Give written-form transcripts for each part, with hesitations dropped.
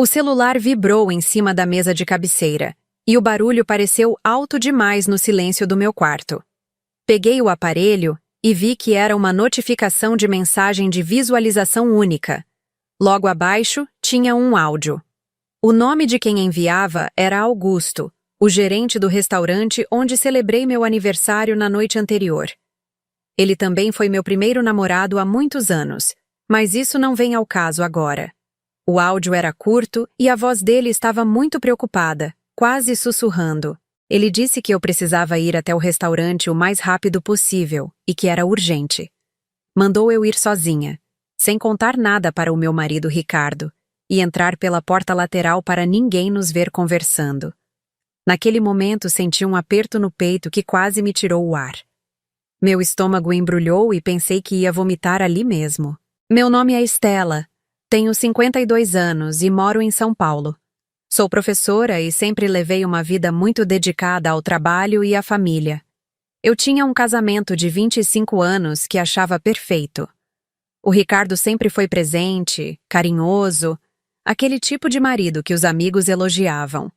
O celular vibrou em cima da mesa de cabeceira, e o barulho pareceu alto demais no silêncio do meu quarto. Peguei o aparelho e vi que era uma notificação de mensagem de visualização única. Logo abaixo, tinha um áudio. O nome de quem enviava era Augusto, o gerente do restaurante onde celebrei meu aniversário na noite anterior. Ele também foi meu primeiro namorado há muitos anos, mas isso não vem ao caso agora. O áudio era curto e a voz dele estava muito preocupada, quase sussurrando. Ele disse que eu precisava ir até o restaurante o mais rápido possível e que era urgente. Mandou eu ir sozinha, sem contar nada para o meu marido Ricardo, e entrar pela porta lateral para ninguém nos ver conversando. Naquele momento senti um aperto no peito que quase me tirou o ar. Meu estômago embrulhou e pensei que ia vomitar ali mesmo. Meu nome é Estela, tenho 52 anos e moro em São Paulo. Sou professora e sempre levei uma vida muito dedicada ao trabalho e à família. Eu tinha um casamento de 25 anos que achava perfeito. O Ricardo sempre foi presente, carinhoso, aquele tipo de marido que os amigos elogiavam.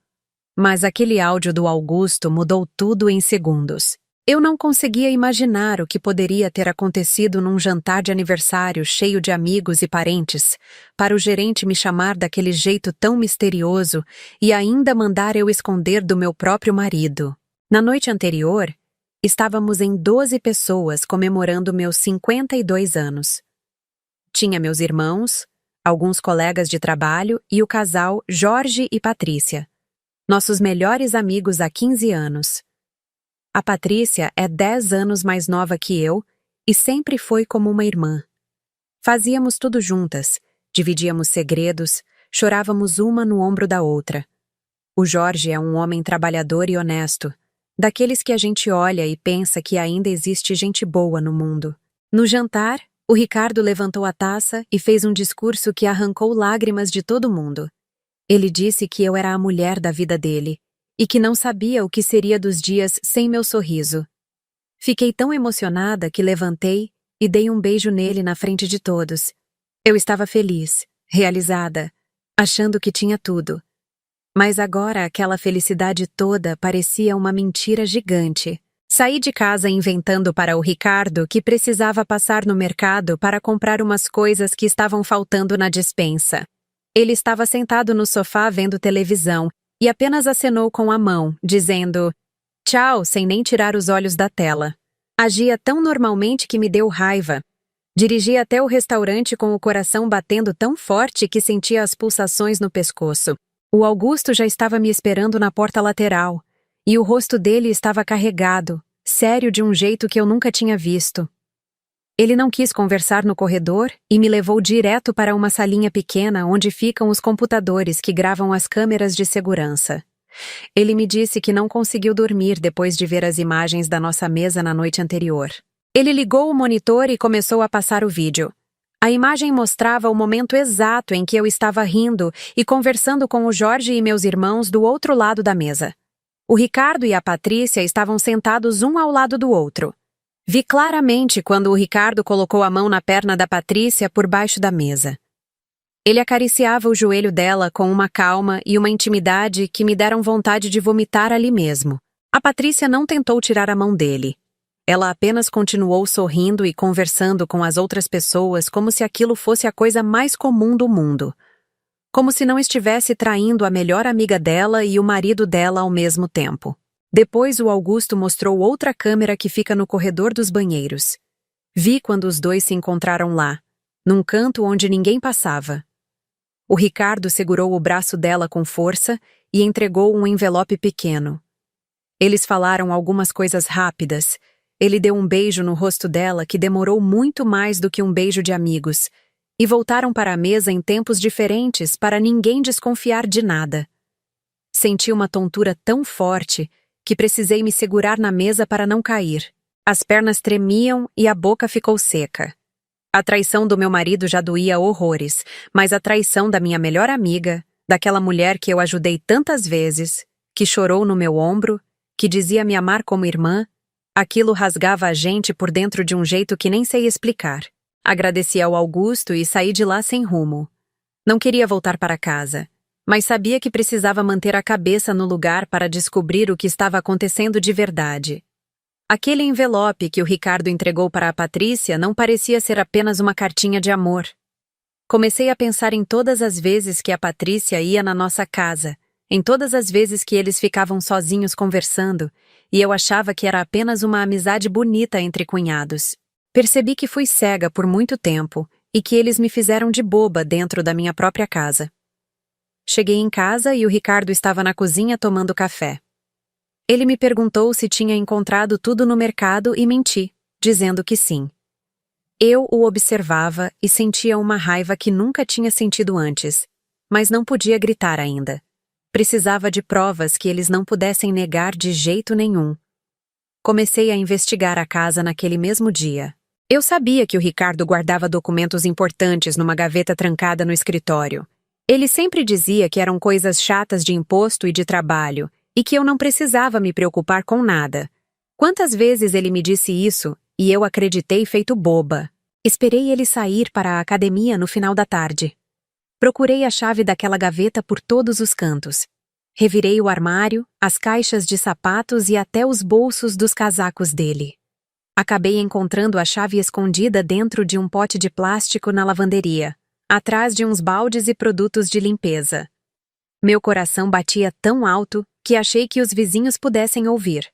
Mas aquele áudio do Augusto mudou tudo em segundos. Eu não conseguia imaginar o que poderia ter acontecido num jantar de aniversário cheio de amigos e parentes, para o gerente me chamar daquele jeito tão misterioso e ainda mandar eu esconder do meu próprio marido. Na noite anterior, estávamos em 12 pessoas comemorando meus 52 anos. Tinha meus irmãos, alguns colegas de trabalho e o casal Jorge e Patrícia, nossos melhores amigos há 15 anos. A Patrícia é 10 anos mais nova que eu e sempre foi como uma irmã. Fazíamos tudo juntas, dividíamos segredos, chorávamos uma no ombro da outra. O Jorge é um homem trabalhador e honesto, daqueles que a gente olha e pensa que ainda existe gente boa no mundo. No jantar, o Ricardo levantou a taça e fez um discurso que arrancou lágrimas de todo mundo. Ele disse que eu era a mulher da vida dele e que não sabia o que seria dos dias sem meu sorriso. Fiquei tão emocionada que levantei e dei um beijo nele na frente de todos. Eu estava feliz, realizada, achando que tinha tudo. Mas agora aquela felicidade toda parecia uma mentira gigante. Saí de casa inventando para o Ricardo que precisava passar no mercado para comprar umas coisas que estavam faltando na despensa. Ele estava sentado no sofá vendo televisão e apenas acenou com a mão, dizendo tchau, sem nem tirar os olhos da tela. Agia tão normalmente que me deu raiva. Dirigi até o restaurante com o coração batendo tão forte que sentia as pulsações no pescoço. O Augusto já estava me esperando na porta lateral, e o rosto dele estava carregado, sério de um jeito que eu nunca tinha visto. Ele não quis conversar no corredor e me levou direto para uma salinha pequena onde ficam os computadores que gravam as câmeras de segurança. Ele me disse que não conseguiu dormir depois de ver as imagens da nossa mesa na noite anterior. Ele ligou o monitor e começou a passar o vídeo. A imagem mostrava o momento exato em que eu estava rindo e conversando com o Jorge e meus irmãos do outro lado da mesa. O Ricardo e a Patrícia estavam sentados um ao lado do outro. Vi claramente quando o Ricardo colocou a mão na perna da Patrícia por baixo da mesa. Ele acariciava o joelho dela com uma calma e uma intimidade que me deram vontade de vomitar ali mesmo. A Patrícia não tentou tirar a mão dele. Ela apenas continuou sorrindo e conversando com as outras pessoas como se aquilo fosse a coisa mais comum do mundo. Como se não estivesse traindo a melhor amiga dela e o marido dela ao mesmo tempo. Depois o Augusto mostrou outra câmera que fica no corredor dos banheiros. Vi quando os dois se encontraram lá, num canto onde ninguém passava. O Ricardo segurou o braço dela com força e entregou um envelope pequeno. Eles falaram algumas coisas rápidas. Ele deu um beijo no rosto dela que demorou muito mais do que um beijo de amigos, e voltaram para a mesa em tempos diferentes para ninguém desconfiar de nada. Senti uma tontura tão forte que precisei me segurar na mesa para não cair. As pernas tremiam e a boca ficou seca. A traição do meu marido já doía horrores, mas a traição da minha melhor amiga, daquela mulher que eu ajudei tantas vezes, que chorou no meu ombro, que dizia me amar como irmã, aquilo rasgava a gente por dentro de um jeito que nem sei explicar. Agradeci ao Augusto e saí de lá sem rumo. Não queria voltar para casa. mas sabia que precisava manter a cabeça no lugar para descobrir o que estava acontecendo de verdade. Aquele envelope que o Ricardo entregou para a Patrícia não parecia ser apenas uma cartinha de amor. Comecei a pensar em todas as vezes que a Patrícia ia na nossa casa, em todas as vezes que eles ficavam sozinhos conversando, e eu achava que era apenas uma amizade bonita entre cunhados. Percebi que fui cega por muito tempo e que eles me fizeram de boba dentro da minha própria casa. Cheguei em casa e o Ricardo estava na cozinha tomando café. Ele me perguntou se tinha encontrado tudo no mercado e menti, dizendo que sim. Eu o observava e sentia uma raiva que nunca tinha sentido antes, mas não podia gritar ainda. Precisava de provas que eles não pudessem negar de jeito nenhum. Comecei a investigar a casa naquele mesmo dia. Eu sabia que o Ricardo guardava documentos importantes numa gaveta trancada no escritório. Ele sempre dizia que eram coisas chatas de imposto e de trabalho, e que eu não precisava me preocupar com nada. Quantas vezes ele me disse isso, e eu acreditei feito boba. Esperei ele sair para a academia no final da tarde. Procurei a chave daquela gaveta por todos os cantos. Revirei o armário, as caixas de sapatos e até os bolsos dos casacos dele. Acabei encontrando a chave escondida dentro de um pote de plástico na lavanderia, atrás de uns baldes e produtos de limpeza. Meu coração batia tão alto que achei que os vizinhos pudessem ouvir.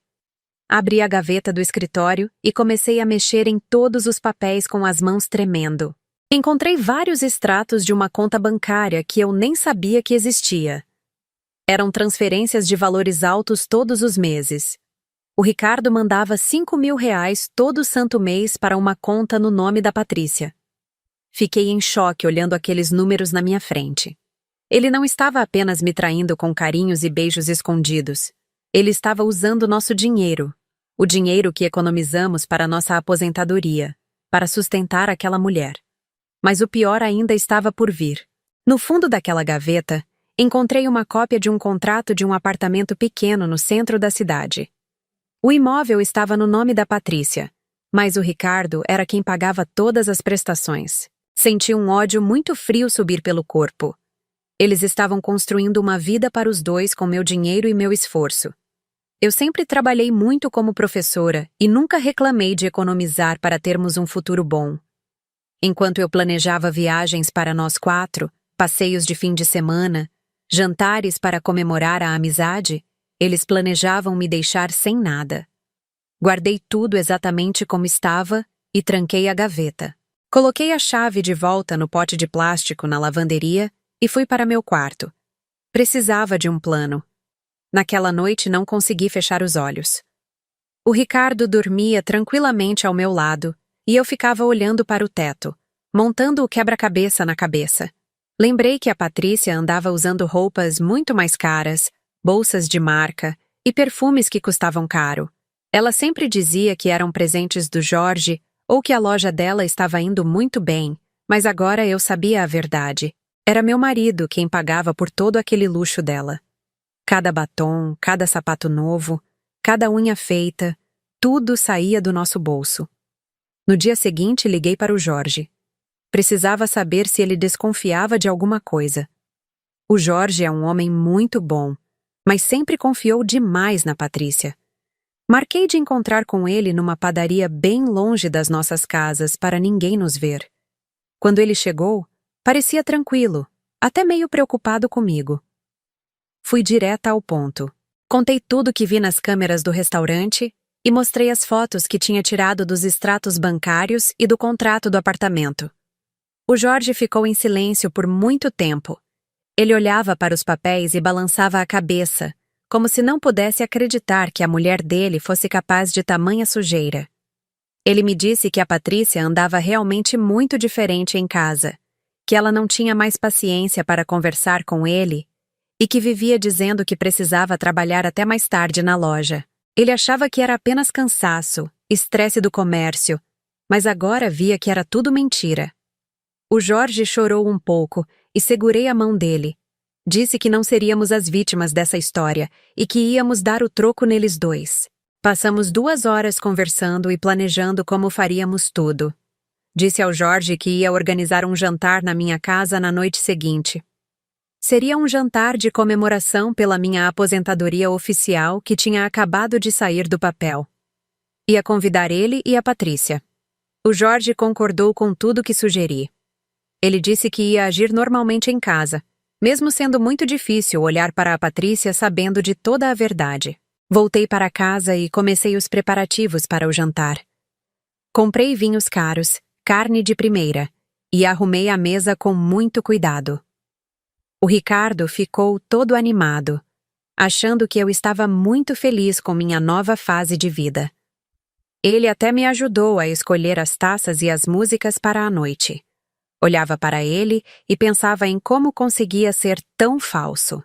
Abri a gaveta do escritório e comecei a mexer em todos os papéis com as mãos tremendo. Encontrei vários extratos de uma conta bancária que eu nem sabia que existia. Eram transferências de valores altos todos os meses. O Ricardo mandava R$ 5.000 todo santo mês para uma conta no nome da Patrícia. Fiquei em choque olhando aqueles números na minha frente. Ele não estava apenas me traindo com carinhos e beijos escondidos. Ele estava usando nosso dinheiro, o dinheiro que economizamos para nossa aposentadoria, para sustentar aquela mulher. Mas o pior ainda estava por vir. No fundo daquela gaveta, encontrei uma cópia de um contrato de um apartamento pequeno no centro da cidade. O imóvel estava no nome da Patrícia, mas o Ricardo era quem pagava todas as prestações. Senti um ódio muito frio subir pelo corpo. Eles estavam construindo uma vida para os dois com meu dinheiro e meu esforço. Eu sempre trabalhei muito como professora e nunca reclamei de economizar para termos um futuro bom. Enquanto eu planejava viagens para nós 4, passeios de fim de semana, jantares para comemorar a amizade, eles planejavam me deixar sem nada. Guardei tudo exatamente como estava e tranquei a gaveta. Coloquei a chave de volta no pote de plástico na lavanderia e fui para meu quarto. Precisava de um plano. Naquela noite não consegui fechar os olhos. O Ricardo dormia tranquilamente ao meu lado e eu ficava olhando para o teto, montando o quebra-cabeça na cabeça. Lembrei que a Patrícia andava usando roupas muito mais caras, bolsas de marca e perfumes que custavam caro. Ela sempre dizia que eram presentes do Jorge ou que a loja dela estava indo muito bem, mas agora eu sabia a verdade. Era meu marido quem pagava por todo aquele luxo dela. Cada batom, cada sapato novo, cada unha feita, tudo saía do nosso bolso. No dia seguinte, liguei para o Jorge. Precisava saber se ele desconfiava de alguma coisa. O Jorge é um homem muito bom, mas sempre confiou demais na Patrícia. Marquei de encontrar com ele numa padaria bem longe das nossas casas para ninguém nos ver. Quando ele chegou, parecia tranquilo, até meio preocupado comigo. Fui direta ao ponto. Contei tudo que vi nas câmeras do restaurante e mostrei as fotos que tinha tirado dos extratos bancários e do contrato do apartamento. O Jorge ficou em silêncio por muito tempo. Ele olhava para os papéis e balançava a cabeça, como se não pudesse acreditar que a mulher dele fosse capaz de tamanha sujeira. Ele me disse que a Patrícia andava realmente muito diferente em casa, que ela não tinha mais paciência para conversar com ele e que vivia dizendo que precisava trabalhar até mais tarde na loja. Ele achava que era apenas cansaço, estresse do comércio, mas agora via que era tudo mentira. O Jorge chorou um pouco e segurei a mão dele. Disse que não seríamos as vítimas dessa história e que íamos dar o troco neles dois. Passamos 2 horas conversando e planejando como faríamos tudo. Disse ao Jorge que ia organizar um jantar na minha casa na noite seguinte. Seria um jantar de comemoração pela minha aposentadoria oficial que tinha acabado de sair do papel. Ia convidar ele e a Patrícia. O Jorge concordou com tudo que sugeri. Ele disse que ia agir normalmente em casa, mesmo sendo muito difícil olhar para a Patrícia sabendo de toda a verdade. Voltei para casa e comecei os preparativos para o jantar. Comprei vinhos caros, carne de primeira, e arrumei a mesa com muito cuidado. O Ricardo ficou todo animado, achando que eu estava muito feliz com minha nova fase de vida. Ele até me ajudou a escolher as taças e as músicas para a noite. Olhava para ele e pensava em como conseguia ser tão falso.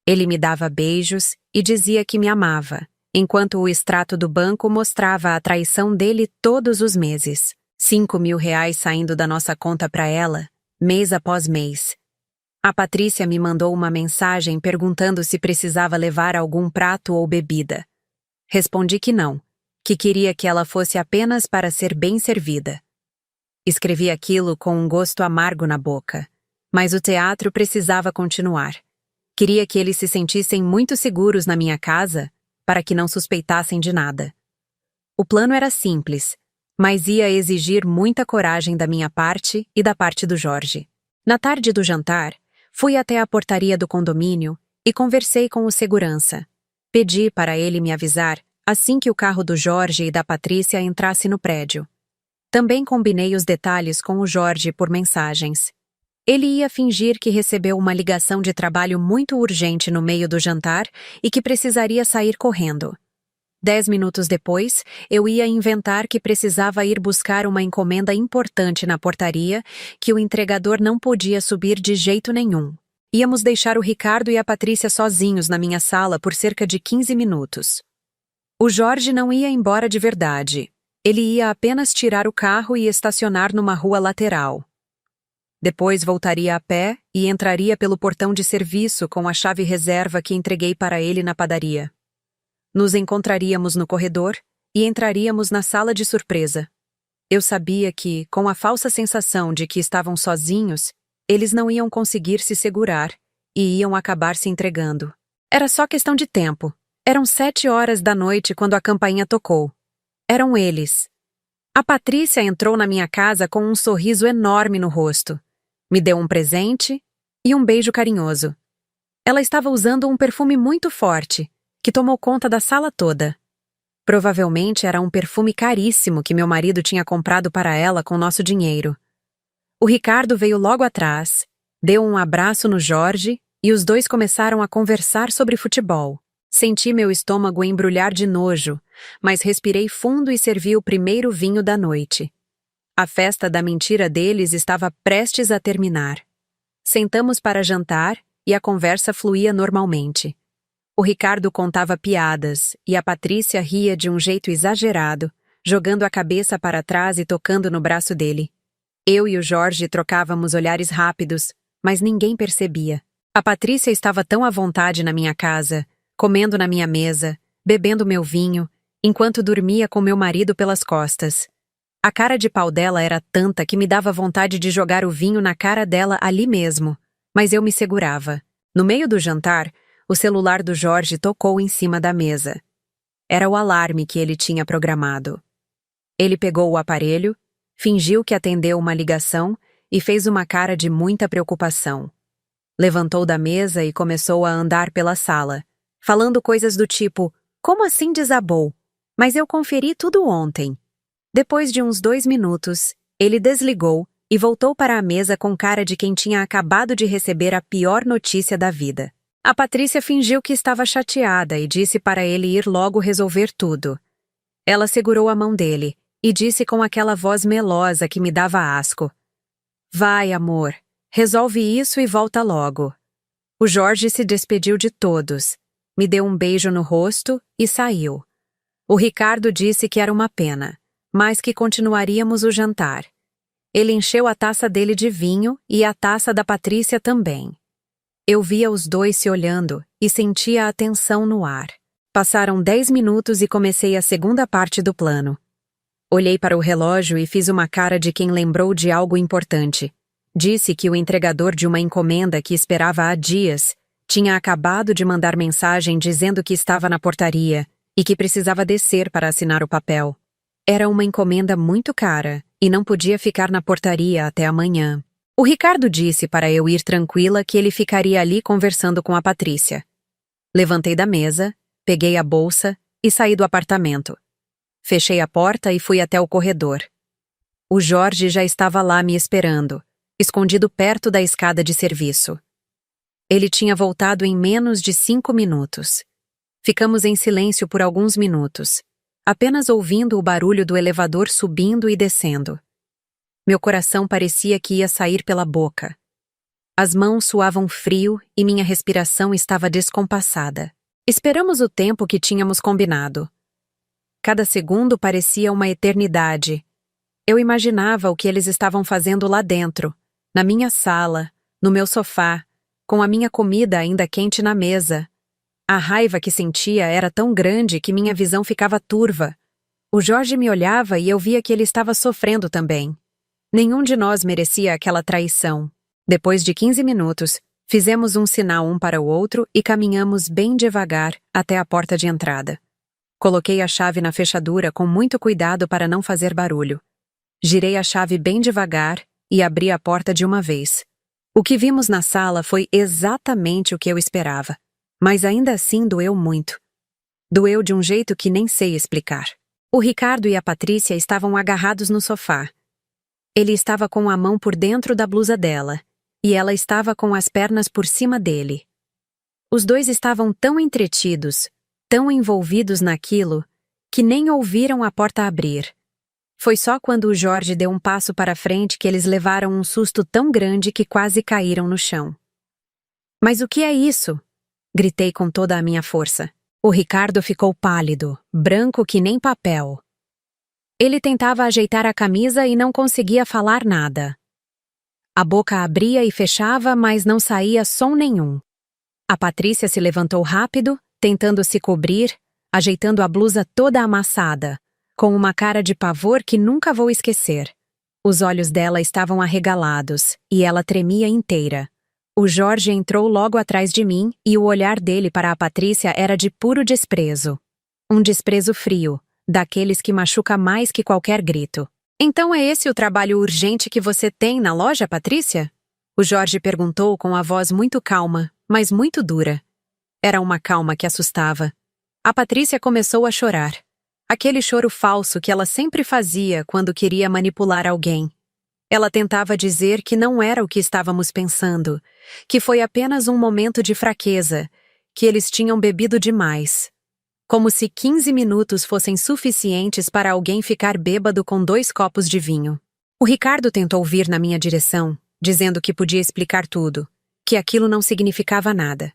Ele me dava beijos e dizia que me amava, enquanto o extrato do banco mostrava a traição dele todos os meses. 5.000 reais saindo da nossa conta para ela, mês após mês. A Patrícia me mandou uma mensagem perguntando se precisava levar algum prato ou bebida. Respondi que não, que queria que ela fosse apenas para ser bem servida. Escrevi aquilo com um gosto amargo na boca, mas o teatro precisava continuar. Queria que eles se sentissem muito seguros na minha casa, para que não suspeitassem de nada. O plano era simples, mas ia exigir muita coragem da minha parte e da parte do Jorge. Na tarde do jantar, fui até a portaria do condomínio e conversei com o segurança. Pedi para ele me avisar assim que o carro do Jorge e da Patrícia entrasse no prédio. Também combinei os detalhes com o Jorge por mensagens. Ele ia fingir que recebeu uma ligação de trabalho muito urgente no meio do jantar e que precisaria sair correndo. 10 minutos depois, eu ia inventar que precisava ir buscar uma encomenda importante na portaria que o entregador não podia subir de jeito nenhum. Íamos deixar o Ricardo e a Patrícia sozinhos na minha sala por cerca de 15 minutos. O Jorge não ia embora de verdade. Ele ia apenas tirar o carro e estacionar numa rua lateral. Depois voltaria a pé e entraria pelo portão de serviço com a chave reserva que entreguei para ele na padaria. Nos encontraríamos no corredor e entraríamos na sala de surpresa. Eu sabia que, com a falsa sensação de que estavam sozinhos, eles não iam conseguir se segurar e iam acabar se entregando. Era só questão de tempo. Eram 7 horas da noite quando a campainha tocou. Eram eles. A Patrícia entrou na minha casa com um sorriso enorme no rosto. Me deu um presente e um beijo carinhoso. Ela estava usando um perfume muito forte, que tomou conta da sala toda. Provavelmente era um perfume caríssimo que meu marido tinha comprado para ela com nosso dinheiro. O Ricardo veio logo atrás, deu um abraço no Jorge e os dois começaram a conversar sobre futebol. Senti meu estômago embrulhar de nojo, mas respirei fundo e servi o primeiro vinho da noite. A festa da mentira deles estava prestes a terminar. Sentamos para jantar e a conversa fluía normalmente. O Ricardo contava piadas e a Patrícia ria de um jeito exagerado, jogando a cabeça para trás e tocando no braço dele. Eu e o Jorge trocávamos olhares rápidos, mas ninguém percebia. A Patrícia estava tão à vontade na minha casa, comendo na minha mesa, bebendo meu vinho, enquanto dormia com meu marido pelas costas. A cara de pau dela era tanta que me dava vontade de jogar o vinho na cara dela ali mesmo, mas eu me segurava. No meio do jantar, o celular do Jorge tocou em cima da mesa. Era o alarme que ele tinha programado. Ele pegou o aparelho, fingiu que atendeu uma ligação e fez uma cara de muita preocupação. Levantou da mesa e começou a andar pela sala, falando coisas do tipo: "Como assim desabou? Mas eu conferi tudo ontem." Depois de uns 2 minutos, ele desligou e voltou para a mesa com cara de quem tinha acabado de receber a pior notícia da vida. A Patrícia fingiu que estava chateada e disse para ele ir logo resolver tudo. Ela segurou a mão dele e disse com aquela voz melosa que me dava asco: "Vai, amor, resolve isso e volta logo." O Jorge se despediu de todos, me deu um beijo no rosto e saiu. O Ricardo disse que era uma pena, mas que continuaríamos o jantar. Ele encheu a taça dele de vinho e a taça da Patrícia também. Eu via os dois se olhando e sentia a tensão no ar. Passaram 10 minutos e comecei a segunda parte do plano. Olhei para o relógio e fiz uma cara de quem lembrou de algo importante. Disse que o entregador de uma encomenda que esperava há dias tinha acabado de mandar mensagem dizendo que estava na portaria e que precisava descer para assinar o papel. Era uma encomenda muito cara e não podia ficar na portaria até amanhã. O Ricardo disse para eu ir tranquila que ele ficaria ali conversando com a Patrícia. Levantei da mesa, peguei a bolsa e saí do apartamento. Fechei a porta e fui até o corredor. O Jorge já estava lá me esperando, escondido perto da escada de serviço. Ele tinha voltado em menos de 5 minutos. Ficamos em silêncio por alguns minutos, apenas ouvindo o barulho do elevador subindo e descendo. Meu coração parecia que ia sair pela boca. As mãos suavam frio e minha respiração estava descompassada. Esperamos o tempo que tínhamos combinado. Cada segundo parecia uma eternidade. Eu imaginava o que eles estavam fazendo lá dentro, na minha sala, no meu sofá, com a minha comida ainda quente na mesa. A raiva que sentia era tão grande que minha visão ficava turva. O Jorge me olhava e eu via que ele estava sofrendo também. Nenhum de nós merecia aquela traição. Depois de 15 minutos, fizemos um sinal um para o outro e caminhamos bem devagar até a porta de entrada. Coloquei a chave na fechadura com muito cuidado para não fazer barulho. Girei a chave bem devagar e abri a porta de uma vez. O que vimos na sala foi exatamente o que eu esperava, mas ainda assim doeu muito. Doeu de um jeito que nem sei explicar. O Ricardo e a Patrícia estavam agarrados no sofá. Ele estava com a mão por dentro da blusa dela, e ela estava com as pernas por cima dele. Os dois estavam tão entretidos, tão envolvidos naquilo, que nem ouviram a porta abrir. Foi só quando o Jorge deu um passo para frente que eles levaram um susto tão grande que quase caíram no chão. "Mas o que é isso?" Gritei com toda a minha força. O Ricardo ficou pálido, branco que nem papel. Ele tentava ajeitar a camisa e não conseguia falar nada. A boca abria e fechava, mas não saía som nenhum. A Patrícia se levantou rápido, tentando se cobrir, ajeitando a blusa toda amassada, com uma cara de pavor que nunca vou esquecer. Os olhos dela estavam arregalados, e ela tremia inteira. O Jorge entrou logo atrás de mim, e o olhar dele para a Patrícia era de puro desprezo. Um desprezo frio, daqueles que machuca mais que qualquer grito. "Então é esse o trabalho urgente que você tem na loja, Patrícia?" O Jorge perguntou com a voz muito calma, mas muito dura. Era uma calma que assustava. A Patrícia começou a chorar. Aquele choro falso que ela sempre fazia quando queria manipular alguém. Ela tentava dizer que não era o que estávamos pensando, que foi apenas um momento de fraqueza, que eles tinham bebido demais. Como se 15 minutos fossem suficientes para alguém ficar bêbado com 2 copos de vinho. O Ricardo tentou vir na minha direção, dizendo que podia explicar tudo, que aquilo não significava nada.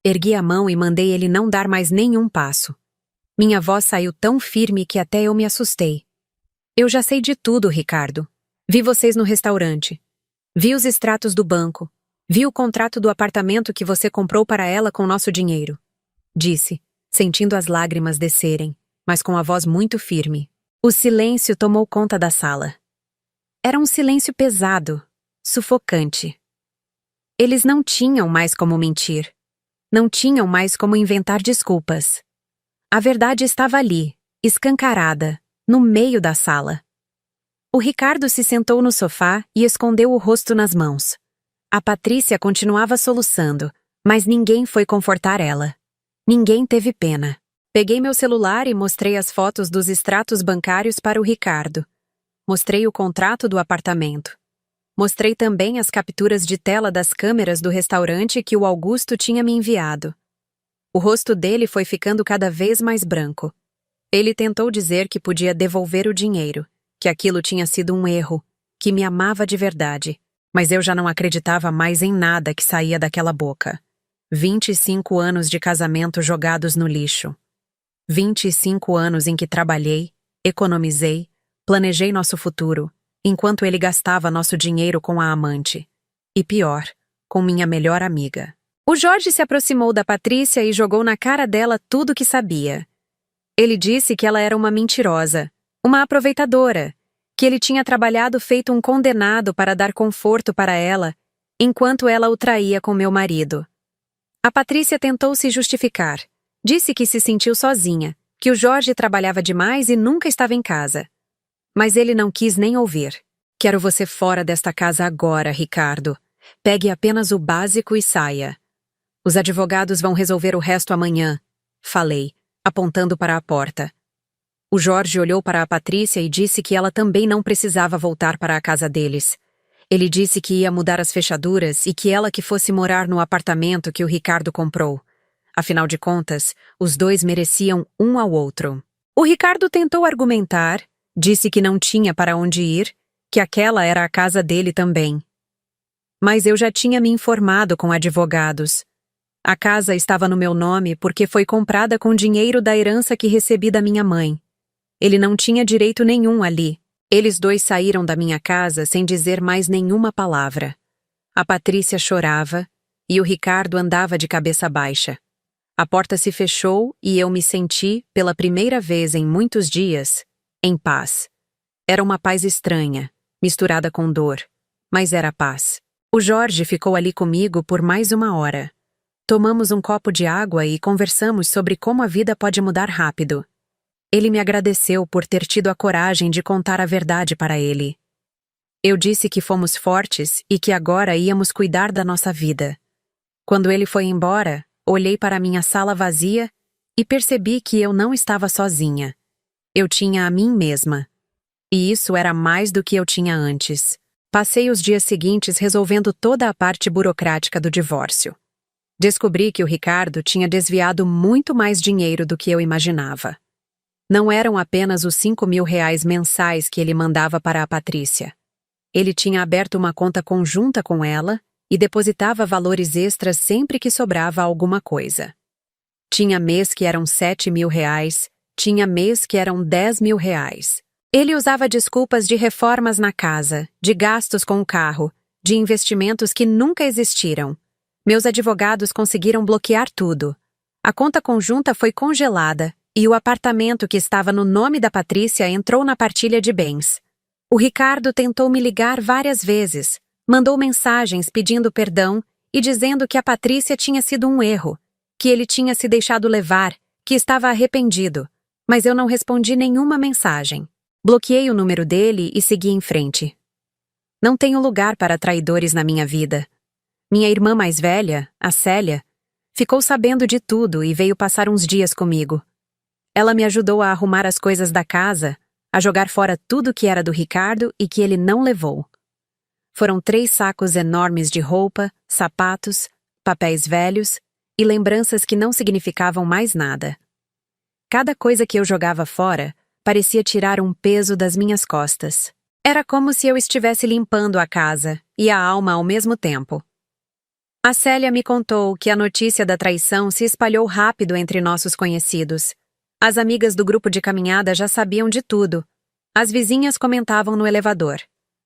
Ergui a mão e mandei ele não dar mais nenhum passo. Minha voz saiu tão firme que até eu me assustei. "Eu já sei de tudo, Ricardo. Vi vocês no restaurante. Vi os extratos do banco. Vi o contrato do apartamento que você comprou para ela com nosso dinheiro", disse, sentindo as lágrimas descerem, mas com a voz muito firme. O silêncio tomou conta da sala. Era um silêncio pesado, sufocante. Eles não tinham mais como mentir. Não tinham mais como inventar desculpas. A verdade estava ali, escancarada, no meio da sala. O Ricardo se sentou no sofá e escondeu o rosto nas mãos. A Patrícia continuava soluçando, mas ninguém foi confortar ela. Ninguém teve pena. Peguei meu celular e mostrei as fotos dos extratos bancários para o Ricardo. Mostrei o contrato do apartamento. Mostrei também as capturas de tela das câmeras do restaurante que o Augusto tinha me enviado. O rosto dele foi ficando cada vez mais branco. Ele tentou dizer que podia devolver o dinheiro, que aquilo tinha sido um erro, que me amava de verdade, mas eu já não acreditava mais em nada que saía daquela boca. 25 anos de casamento jogados no lixo. 25 anos em que trabalhei, economizei, planejei nosso futuro, enquanto ele gastava nosso dinheiro com a amante. E pior, com minha melhor amiga. O Jorge se aproximou da Patrícia e jogou na cara dela tudo o que sabia. Ele disse que ela era uma mentirosa, uma aproveitadora, que ele tinha trabalhado feito um condenado para dar conforto para ela, enquanto ela o traía com meu marido. A Patrícia tentou se justificar. Disse que se sentiu sozinha, que o Jorge trabalhava demais e nunca estava em casa. Mas ele não quis nem ouvir. Quero você fora desta casa agora, Ricardo. Pegue apenas o básico e saia. Os advogados vão resolver o resto amanhã, falei, apontando para a porta. O Jorge olhou para a Patrícia e disse que ela também não precisava voltar para a casa deles. Ele disse que ia mudar as fechaduras e que ela que fosse morar no apartamento que o Ricardo comprou. Afinal de contas, os dois mereciam um ao outro. O Ricardo tentou argumentar, disse que não tinha para onde ir, que aquela era a casa dele também. Mas eu já tinha me informado com advogados. A casa estava no meu nome porque foi comprada com dinheiro da herança que recebi da minha mãe. Ele não tinha direito nenhum ali. Eles dois saíram da minha casa sem dizer mais nenhuma palavra. A Patrícia chorava e o Ricardo andava de cabeça baixa. A porta se fechou e eu me senti, pela primeira vez em muitos dias, em paz. Era uma paz estranha, misturada com dor, mas era paz. O Jorge ficou ali comigo por mais 1 hora. Tomamos um copo de água e conversamos sobre como a vida pode mudar rápido. Ele me agradeceu por ter tido a coragem de contar a verdade para ele. Eu disse que fomos fortes e que agora íamos cuidar da nossa vida. Quando ele foi embora, olhei para minha sala vazia e percebi que eu não estava sozinha. Eu tinha a mim mesma. E isso era mais do que eu tinha antes. Passei os dias seguintes resolvendo toda a parte burocrática do divórcio. Descobri que o Ricardo tinha desviado muito mais dinheiro do que eu imaginava. Não eram apenas os R$ 5.000 mensais que ele mandava para a Patrícia. Ele tinha aberto uma conta conjunta com ela e depositava valores extras sempre que sobrava alguma coisa. Tinha mês que eram R$ 7.000, tinha mês que eram R$ 10.000. Ele usava desculpas de reformas na casa, de gastos com o carro, de investimentos que nunca existiram. Meus advogados conseguiram bloquear tudo. A conta conjunta foi congelada e o apartamento que estava no nome da Patrícia entrou na partilha de bens. O Ricardo tentou me ligar várias vezes, mandou mensagens pedindo perdão e dizendo que a Patrícia tinha sido um erro, que ele tinha se deixado levar, que estava arrependido, mas eu não respondi nenhuma mensagem. Bloqueei o número dele e segui em frente. Não tenho lugar para traidores na minha vida. Minha irmã mais velha, a Célia, ficou sabendo de tudo e veio passar uns dias comigo. Ela me ajudou a arrumar as coisas da casa, a jogar fora tudo que era do Ricardo e que ele não levou. Foram 3 sacos enormes de roupa, sapatos, papéis velhos e lembranças que não significavam mais nada. Cada coisa que eu jogava fora parecia tirar um peso das minhas costas. Era como se eu estivesse limpando a casa e a alma ao mesmo tempo. A Célia me contou que a notícia da traição se espalhou rápido entre nossos conhecidos. As amigas do grupo de caminhada já sabiam de tudo. As vizinhas comentavam no elevador.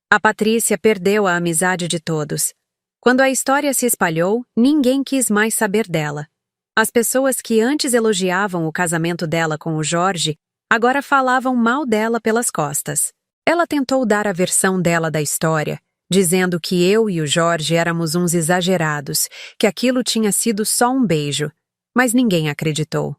A Patrícia perdeu a amizade de todos. Quando a história se espalhou, ninguém quis mais saber dela. As pessoas que antes elogiavam o casamento dela com o Jorge, agora falavam mal dela pelas costas. Ela tentou dar a versão dela da história, dizendo que eu e o Jorge éramos uns exagerados, que aquilo tinha sido só um beijo, mas ninguém acreditou.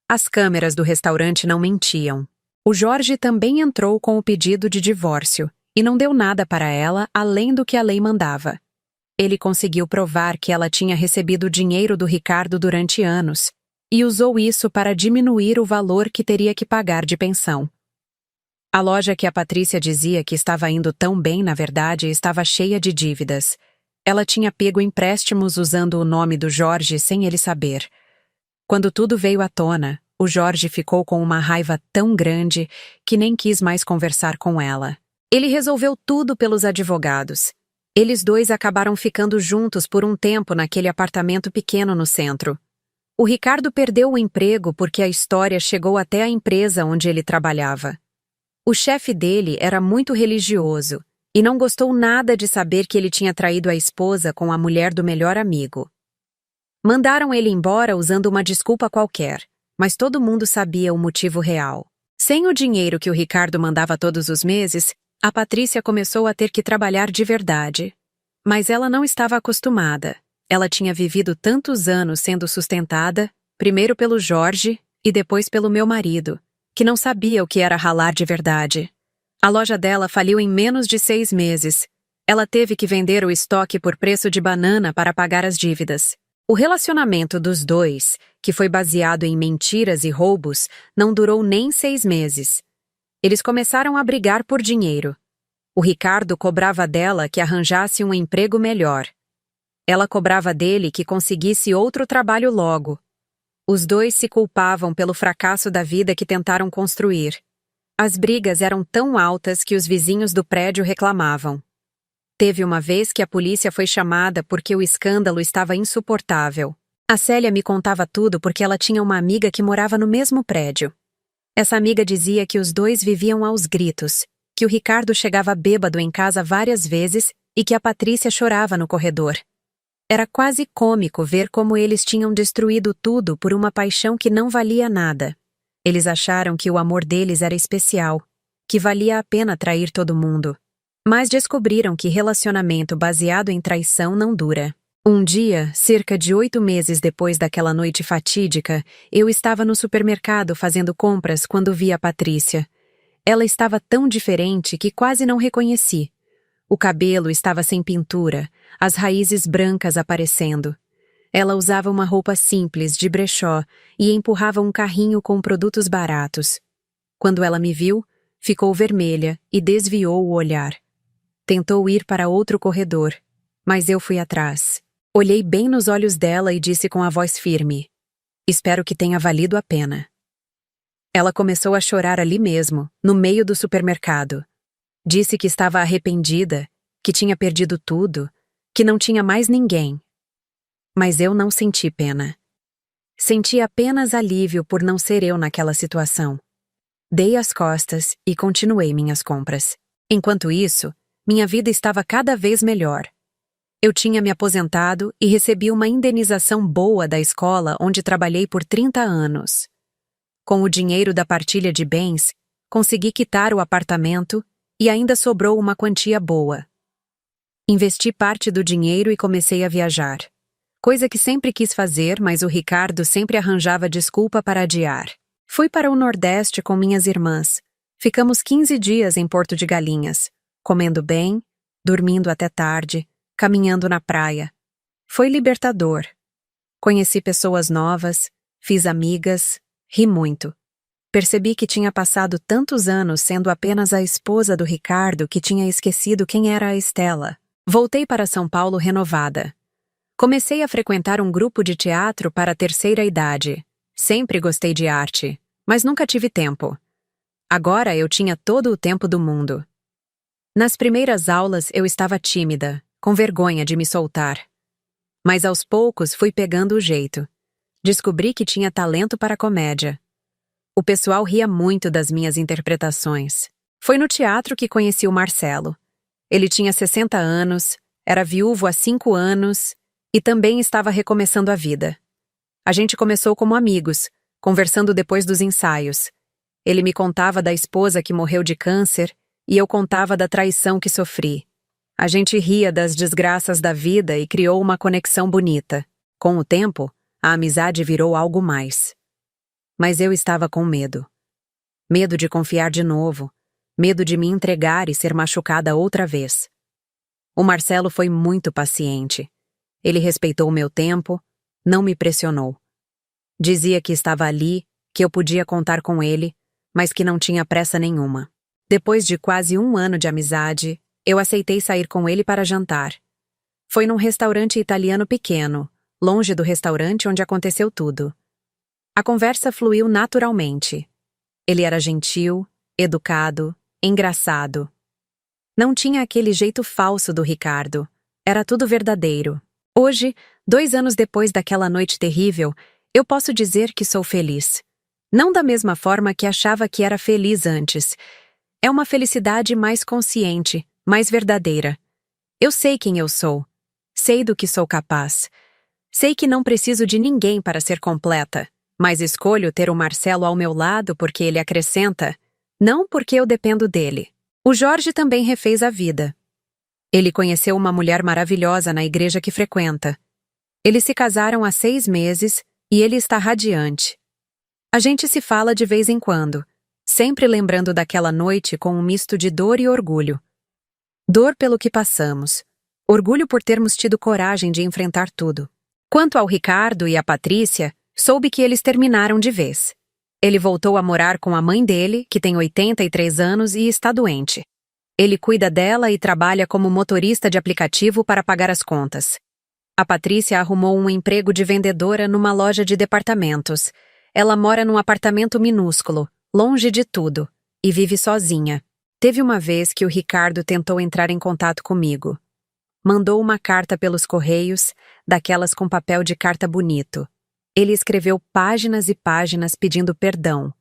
As câmeras do restaurante não mentiam. O Jorge também entrou com o pedido de divórcio e não deu nada para ela além do que a lei mandava. Ele conseguiu provar que ela tinha recebido dinheiro do Ricardo durante anos e usou isso para diminuir o valor que teria que pagar de pensão. A loja que a Patrícia dizia que estava indo tão bem, na verdade, estava cheia de dívidas. Ela tinha pego empréstimos usando o nome do Jorge sem ele saber. Quando tudo veio à tona, o Jorge ficou com uma raiva tão grande que nem quis mais conversar com ela. Ele resolveu tudo pelos advogados. Eles dois acabaram ficando juntos por um tempo naquele apartamento pequeno no centro. O Ricardo perdeu o emprego porque a história chegou até a empresa onde ele trabalhava. O chefe dele era muito religioso e não gostou nada de saber que ele tinha traído a esposa com a mulher do melhor amigo. Mandaram ele embora usando uma desculpa qualquer, mas todo mundo sabia o motivo real. Sem o dinheiro que o Ricardo mandava todos os meses, a Patrícia começou a ter que trabalhar de verdade. Mas ela não estava acostumada. Ela tinha vivido tantos anos sendo sustentada, primeiro pelo Jorge e depois pelo meu marido, que não sabia o que era ralar de verdade. A loja dela faliu em menos de 6 meses. Ela teve que vender o estoque por preço de banana para pagar as dívidas. O relacionamento dos dois, que foi baseado em mentiras e roubos, não durou nem 6 meses. Eles começaram a brigar por dinheiro. O Ricardo cobrava dela que arranjasse um emprego melhor. Ela cobrava dele que conseguisse outro trabalho logo. Os dois se culpavam pelo fracasso da vida que tentaram construir. As brigas eram tão altas que os vizinhos do prédio reclamavam. Teve uma vez que a polícia foi chamada porque o escândalo estava insuportável. A Célia me contava tudo porque ela tinha uma amiga que morava no mesmo prédio. Essa amiga dizia que os dois viviam aos gritos, que o Ricardo chegava bêbado em casa várias vezes e que a Patrícia chorava no corredor. Era quase cômico ver como eles tinham destruído tudo por uma paixão que não valia nada. Eles acharam que o amor deles era especial, que valia a pena trair todo mundo. Mas descobriram que relacionamento baseado em traição não dura. Um dia, cerca de 8 meses depois daquela noite fatídica, eu estava no supermercado fazendo compras quando vi a Patrícia. Ela estava tão diferente que quase não reconheci. O cabelo estava sem pintura, as raízes brancas aparecendo. Ela usava uma roupa simples, de brechó, e empurrava um carrinho com produtos baratos. Quando ela me viu, ficou vermelha e desviou o olhar. Tentou ir para outro corredor, mas eu fui atrás. Olhei bem nos olhos dela e disse com a voz firme: "Espero que tenha valido a pena." Ela começou a chorar ali mesmo, no meio do supermercado. Disse que estava arrependida, que tinha perdido tudo, que não tinha mais ninguém. Mas eu não senti pena. Senti apenas alívio por não ser eu naquela situação. Dei as costas e continuei minhas compras. Enquanto isso, minha vida estava cada vez melhor. Eu tinha me aposentado e recebi uma indenização boa da escola onde trabalhei por 30 anos. Com o dinheiro da partilha de bens, consegui quitar o apartamento e ainda sobrou uma quantia boa. Investi parte do dinheiro e comecei a viajar. Coisa que sempre quis fazer, mas o Ricardo sempre arranjava desculpa para adiar. Fui para o Nordeste com minhas irmãs. Ficamos 15 dias em Porto de Galinhas, comendo bem, dormindo até tarde, caminhando na praia. Foi libertador. Conheci pessoas novas, fiz amigas, ri muito. Percebi que tinha passado tantos anos sendo apenas a esposa do Ricardo que tinha esquecido quem era a Estela. Voltei para São Paulo renovada. Comecei a frequentar um grupo de teatro para a terceira idade. Sempre gostei de arte, mas nunca tive tempo. Agora eu tinha todo o tempo do mundo. Nas primeiras aulas eu estava tímida, com vergonha de me soltar. Mas aos poucos fui pegando o jeito. Descobri que tinha talento para comédia. O pessoal ria muito das minhas interpretações. Foi no teatro que conheci o Marcelo. Ele tinha 60 anos, era viúvo há 5 anos e também estava recomeçando a vida. A gente começou como amigos, conversando depois dos ensaios. Ele me contava da esposa que morreu de câncer e eu contava da traição que sofri. A gente ria das desgraças da vida e criou uma conexão bonita. Com o tempo, a amizade virou algo mais. Mas eu estava com medo. Medo de confiar de novo. Medo de me entregar e ser machucada outra vez. O Marcelo foi muito paciente. Ele respeitou o meu tempo, não me pressionou. Dizia que estava ali, que eu podia contar com ele, mas que não tinha pressa nenhuma. Depois de quase 1 ano de amizade, eu aceitei sair com ele para jantar. Foi num restaurante italiano pequeno, longe do restaurante onde aconteceu tudo. A conversa fluiu naturalmente. Ele era gentil, educado, engraçado. Não tinha aquele jeito falso do Ricardo. Era tudo verdadeiro. Hoje, 2 anos depois daquela noite terrível, eu posso dizer que sou feliz. Não da mesma forma que achava que era feliz antes. É uma felicidade mais consciente, mais verdadeira. Eu sei quem eu sou. Sei do que sou capaz. Sei que não preciso de ninguém para ser completa, mas escolho ter o Marcelo ao meu lado porque ele acrescenta, não porque eu dependo dele. O Jorge também refez a vida. Ele conheceu uma mulher maravilhosa na igreja que frequenta. Eles se casaram há 6 meses e ele está radiante. A gente se fala de vez em quando, sempre lembrando daquela noite com um misto de dor e orgulho. Dor pelo que passamos, orgulho por termos tido coragem de enfrentar tudo. Quanto ao Ricardo e à Patrícia, soube que eles terminaram de vez. Ele voltou a morar com a mãe dele, que tem 83 anos e está doente. Ele cuida dela e trabalha como motorista de aplicativo para pagar as contas. A Patrícia arrumou um emprego de vendedora numa loja de departamentos. Ela mora num apartamento minúsculo, longe de tudo, e vive sozinha. Teve uma vez que o Ricardo tentou entrar em contato comigo. Mandou uma carta pelos correios, daquelas com papel de carta bonito. Ele escreveu páginas e páginas pedindo perdão,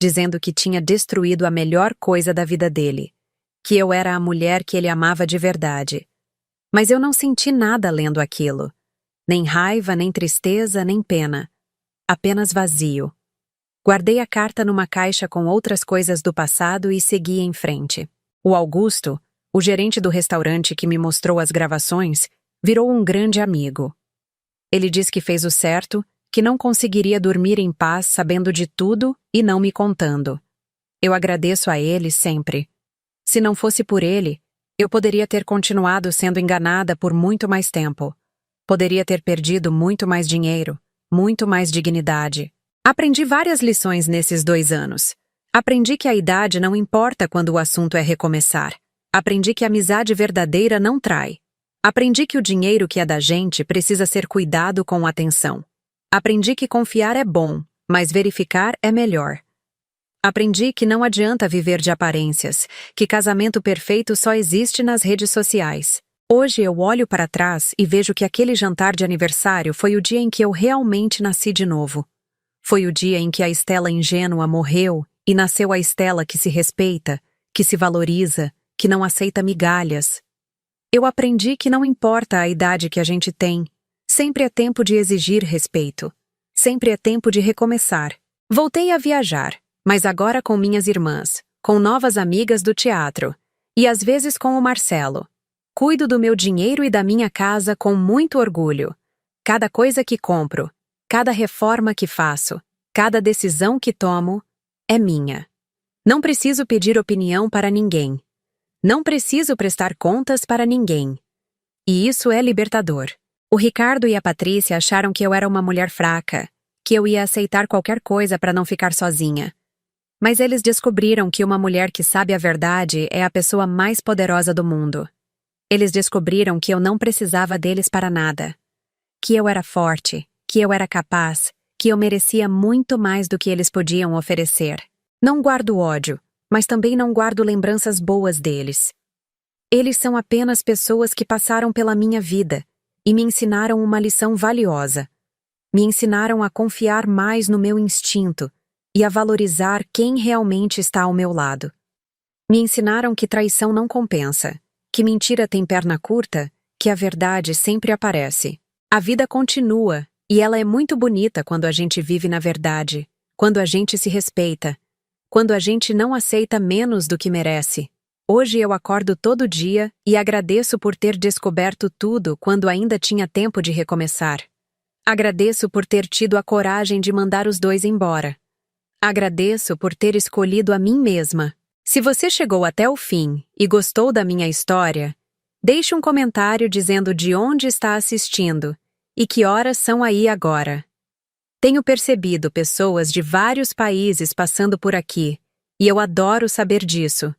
dizendo que tinha destruído a melhor coisa da vida dele, que eu era a mulher que ele amava de verdade. Mas eu não senti nada lendo aquilo. Nem raiva, nem tristeza, nem pena. Apenas vazio. Guardei a carta numa caixa com outras coisas do passado e segui em frente. O Augusto, o gerente do restaurante que me mostrou as gravações, virou um grande amigo. Ele diz que fez o certo, que não conseguiria dormir em paz sabendo de tudo e não me contando. Eu agradeço a ele sempre. Se não fosse por ele, eu poderia ter continuado sendo enganada por muito mais tempo. Poderia ter perdido muito mais dinheiro, muito mais dignidade. Aprendi várias lições nesses 2 anos. Aprendi que a idade não importa quando o assunto é recomeçar. Aprendi que a amizade verdadeira não trai. Aprendi que o dinheiro que é da gente precisa ser cuidado com atenção. Aprendi que confiar é bom, mas verificar é melhor. Aprendi que não adianta viver de aparências, que casamento perfeito só existe nas redes sociais. Hoje eu olho para trás e vejo que aquele jantar de aniversário foi o dia em que eu realmente nasci de novo. Foi o dia em que a Estela ingênua morreu e nasceu a Estela que se respeita, que se valoriza, que não aceita migalhas. Eu aprendi que não importa a idade que a gente tem, sempre é tempo de exigir respeito. Sempre é tempo de recomeçar. Voltei a viajar, mas agora com minhas irmãs, com novas amigas do teatro, e às vezes com o Marcelo. Cuido do meu dinheiro e da minha casa com muito orgulho. Cada coisa que compro, cada reforma que faço, cada decisão que tomo, é minha. Não preciso pedir opinião para ninguém. Não preciso prestar contas para ninguém. E isso é libertador. O Ricardo e a Patrícia acharam que eu era uma mulher fraca, que eu ia aceitar qualquer coisa para não ficar sozinha. Mas eles descobriram que uma mulher que sabe a verdade é a pessoa mais poderosa do mundo. Eles descobriram que eu não precisava deles para nada. Que eu era forte, que eu era capaz, que eu merecia muito mais do que eles podiam oferecer. Não guardo ódio, mas também não guardo lembranças boas deles. Eles são apenas pessoas que passaram pela minha vida e me ensinaram uma lição valiosa. Me ensinaram a confiar mais no meu instinto e a valorizar quem realmente está ao meu lado. Me ensinaram que traição não compensa, que mentira tem perna curta, que a verdade sempre aparece. A vida continua, e ela é muito bonita quando a gente vive na verdade, quando a gente se respeita, quando a gente não aceita menos do que merece. Hoje eu acordo todo dia e agradeço por ter descoberto tudo quando ainda tinha tempo de recomeçar. Agradeço por ter tido a coragem de mandar os 2 embora. Agradeço por ter escolhido a mim mesma. Se você chegou até o fim e gostou da minha história, deixe um comentário dizendo de onde está assistindo e que horas são aí agora. Tenho percebido pessoas de vários países passando por aqui, e eu adoro saber disso.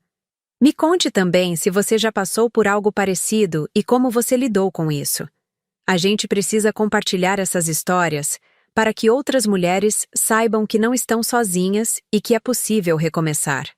Me conte também se você já passou por algo parecido e como você lidou com isso. A gente precisa compartilhar essas histórias para que outras mulheres saibam que não estão sozinhas e que é possível recomeçar.